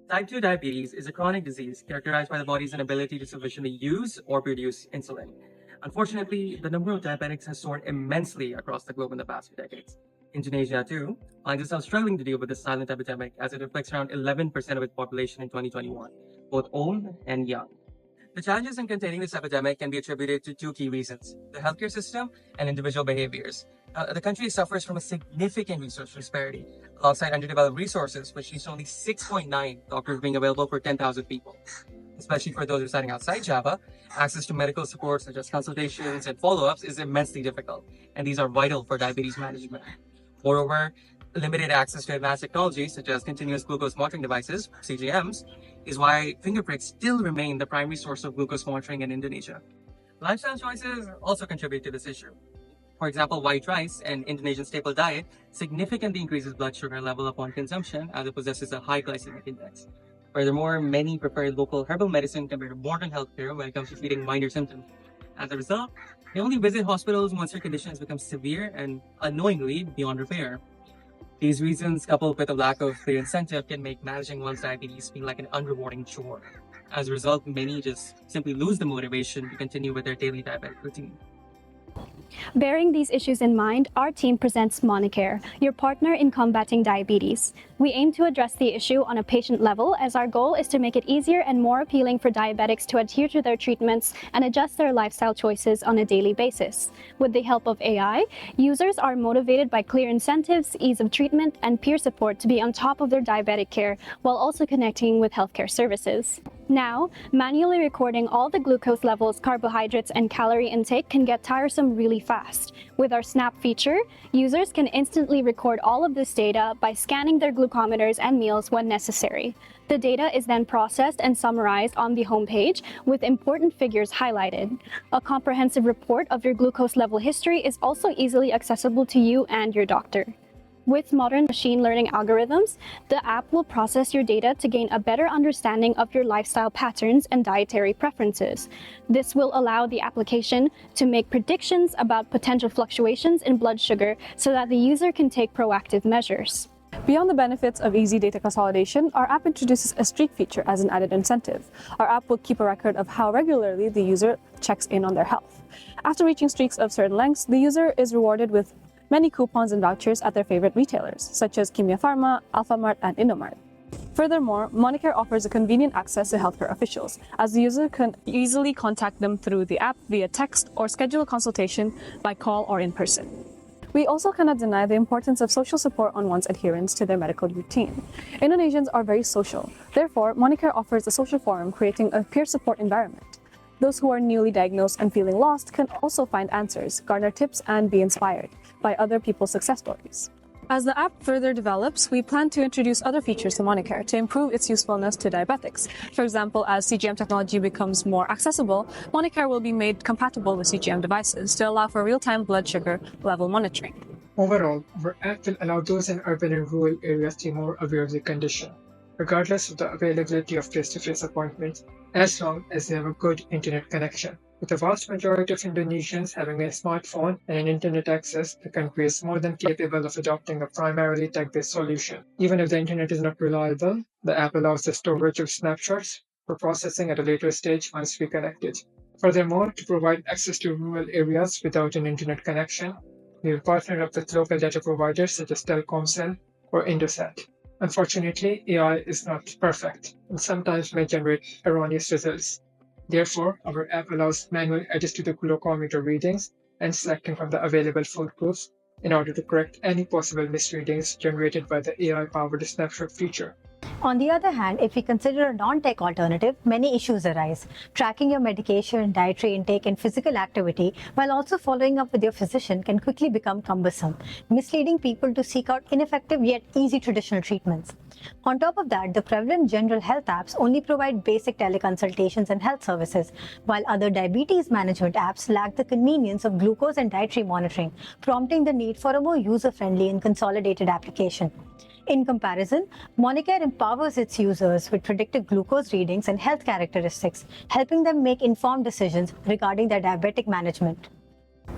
Type 2 diabetes is a chronic disease characterized by the body's inability to sufficiently use or produce insulin. Unfortunately, the number of diabetics has soared immensely across the globe in the past few decades. Indonesia, too, finds itself struggling to deal with this silent epidemic as it affects around 11% of its population in 2021, both old and young. The challenges in containing this epidemic can be attributed to two key reasons: the healthcare system and individual behaviors. The country suffers from a significant resource disparity, alongside underdeveloped resources, which leads to only 6.9 doctors being available for 10,000 people. Especially for those residing outside Java, access to medical support such as consultations and follow-ups is immensely difficult, and these are vital for diabetes management. Moreover, limited access to advanced technologies such as continuous glucose monitoring devices, CGMs, is why finger pricks still remain the primary source of glucose monitoring in Indonesia. Lifestyle choices also contribute to this issue. For example, white rice, an Indonesian staple diet, significantly increases blood sugar level upon consumption as it possesses a high glycemic index. Furthermore, many prefer local herbal medicine compared to modern healthcare when it comes to treating minor symptoms. As a result, they only visit hospitals once their conditions become severe and unknowingly beyond repair. These reasons, coupled with a lack of clear incentive, can make managing one's diabetes feel like an unrewarding chore. As a result, many just simply lose the motivation to continue with their daily diabetic routine. Bearing these issues in mind, our team presents MoniCare, your partner in combating diabetes. We aim to address the issue on a patient level, as our goal is to make it easier and more appealing for diabetics to adhere to their treatments and adjust their lifestyle choices on a daily basis. With the help of AI, users are motivated by clear incentives, ease of treatment, and peer support to be on top of their diabetic care while also connecting with healthcare services. Now, manually recording all the glucose levels, carbohydrates, and calorie intake can get tiresome really fast. With our Snap feature, users can instantly record all of this data by scanning their glucometers and meals when necessary. The data is then processed and summarized on the homepage with important figures highlighted. A comprehensive report of your glucose level history is also easily accessible to you and your doctor. With modern machine learning algorithms, the app will process your data to gain a better understanding of your lifestyle patterns and dietary preferences. This will allow the application to make predictions about potential fluctuations in blood sugar so that the user can take proactive measures. Beyond the benefits of easy data consolidation, our app introduces a streak feature as an added incentive. Our app will keep a record of how regularly the user checks in on their health. After reaching streaks of certain lengths, the user is rewarded with many coupons and vouchers at their favorite retailers, such as Kimia Pharma, Alphamart, and Indomart. Furthermore, MoniCare offers a convenient access to healthcare officials, as the user can easily contact them through the app via text or schedule a consultation by call or in person. We also cannot deny the importance of social support on one's adherence to their medical routine. Indonesians are very social. Therefore, MoniCare offers a social forum creating a peer support environment. Those who are newly diagnosed and feeling lost can also find answers, garner tips, and be inspired by other people's success stories. As the app further develops, we plan to introduce other features to MoniCare to improve its usefulness to diabetics. For example, as CGM technology becomes more accessible, MoniCare will be made compatible with CGM devices to allow for real-time blood sugar level monitoring. Overall, our app will allow those in urban and rural areas to be more aware of the condition, regardless of the availability of face-to-face appointments, as long as they have a good internet connection. With the vast majority of Indonesians having a smartphone and an internet access, the country is more than capable of adopting a primarily tech-based solution. Even if the internet is not reliable, the app allows the storage of snapshots for processing at a later stage once reconnected. Furthermore, to provide access to rural areas without an internet connection, we will partner up with local data providers such as Telkomsel or Indosat. Unfortunately, AI is not perfect and sometimes may generate erroneous results. Therefore, our app allows manual edits to the glucometer readings and selecting from the available food groups in order to correct any possible misreadings generated by the AI-powered snapshot feature. On the other hand, if we consider a non-tech alternative, many issues arise. Tracking your medication, dietary intake, and physical activity while also following up with your physician can quickly become cumbersome, misleading people to seek out ineffective yet easy traditional treatments. On top of that, the prevalent general health apps only provide basic teleconsultations and health services, while other diabetes management apps lack the convenience of glucose and dietary monitoring, prompting the need for a more user-friendly and consolidated application. In comparison, MoniCare empowers its users with predictive glucose readings and health characteristics, helping them make informed decisions regarding their diabetic management.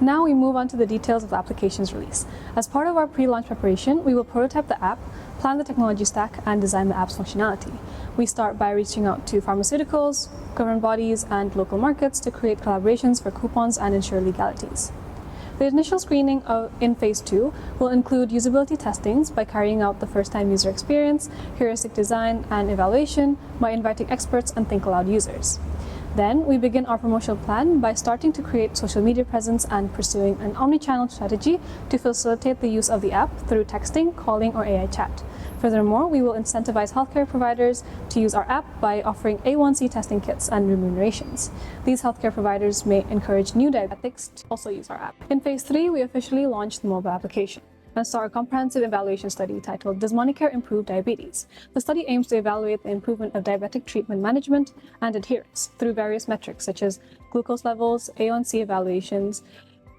Now we move on to the details of the application's release. As part of our pre-launch preparation, we will prototype the app, plan the technology stack, and design the app's functionality. We start by reaching out to pharmaceuticals, government bodies, and local markets to create collaborations for coupons and ensure legalities. The initial screening in Phase 2 will include usability testings by carrying out the first-time user experience, heuristic design, and evaluation by inviting experts and think aloud users. Then, we begin our promotional plan by starting to create social media presence and pursuing an omni-channel strategy to facilitate the use of the app through texting, calling, or AI chat. Furthermore, we will incentivize healthcare providers to use our app by offering A1C testing kits and remunerations. These healthcare providers may encourage new diabetics to also use our app. In Phase 3, we officially launched the mobile application and saw a comprehensive evaluation study titled Does MoniCare Improve Diabetes? The study aims to evaluate the improvement of diabetic treatment management and adherence through various metrics such as glucose levels, A1C evaluations,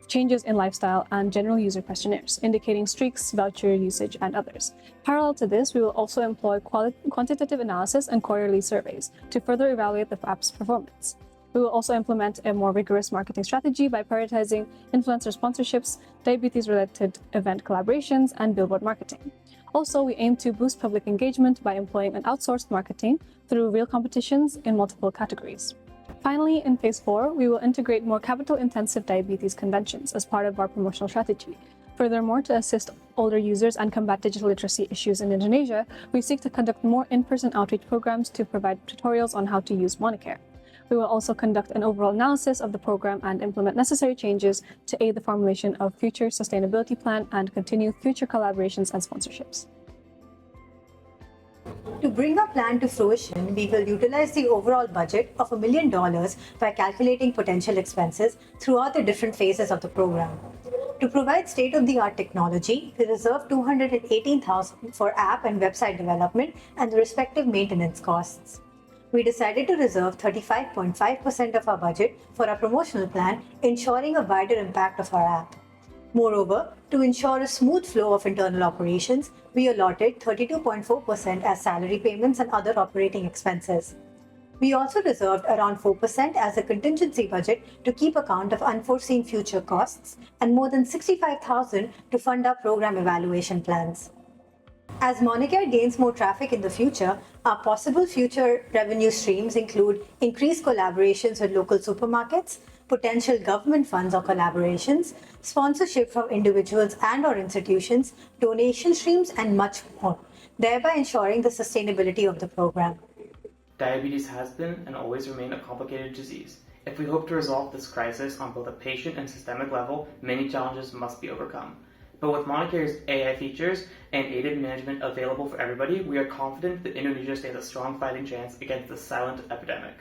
changes in lifestyle, and general user questionnaires, indicating streaks, voucher usage, and others. Parallel to this, we will also employ quantitative analysis and quarterly surveys to further evaluate the app's performance. We will also implement a more rigorous marketing strategy by prioritizing influencer sponsorships, diabetes-related event collaborations, and billboard marketing. Also, we aim to boost public engagement by employing an outsourced marketing through real competitions in multiple categories. Finally, in Phase 4, we will integrate more capital-intensive diabetes conventions as part of our promotional strategy. Furthermore, to assist older users and combat digital literacy issues in Indonesia, we seek to conduct more in-person outreach programs to provide tutorials on how to use MoniCare. We will also conduct an overall analysis of the program and implement necessary changes to aid the formulation of future sustainability plan and continue future collaborations and sponsorships. To bring our plan to fruition, we will utilize the overall budget of $1 million by calculating potential expenses throughout the different phases of the program. To provide state-of-the-art technology, we reserve $218,000 for app and website development and the respective maintenance costs. We decided to reserve 35.5% of our budget for our promotional plan, ensuring a wider impact of our app. Moreover, to ensure a smooth flow of internal operations, we allotted 32.4% as salary payments and other operating expenses. We also reserved around 4% as a contingency budget to keep account of unforeseen future costs and more than $65,000 to fund our program evaluation plans. As MoniCare gains more traffic in the future, our possible future revenue streams include increased collaborations with local supermarkets, potential government funds or collaborations, sponsorship from individuals and/or institutions, donation streams, and much more, thereby ensuring the sustainability of the program. Diabetes has been and always remain a complicated disease. If we hope to resolve this crisis on both a patient and systemic level, many challenges must be overcome. But with MoniCare's AI features and aided management available for everybody, we are confident that Indonesia stands a strong fighting chance against this silent epidemic.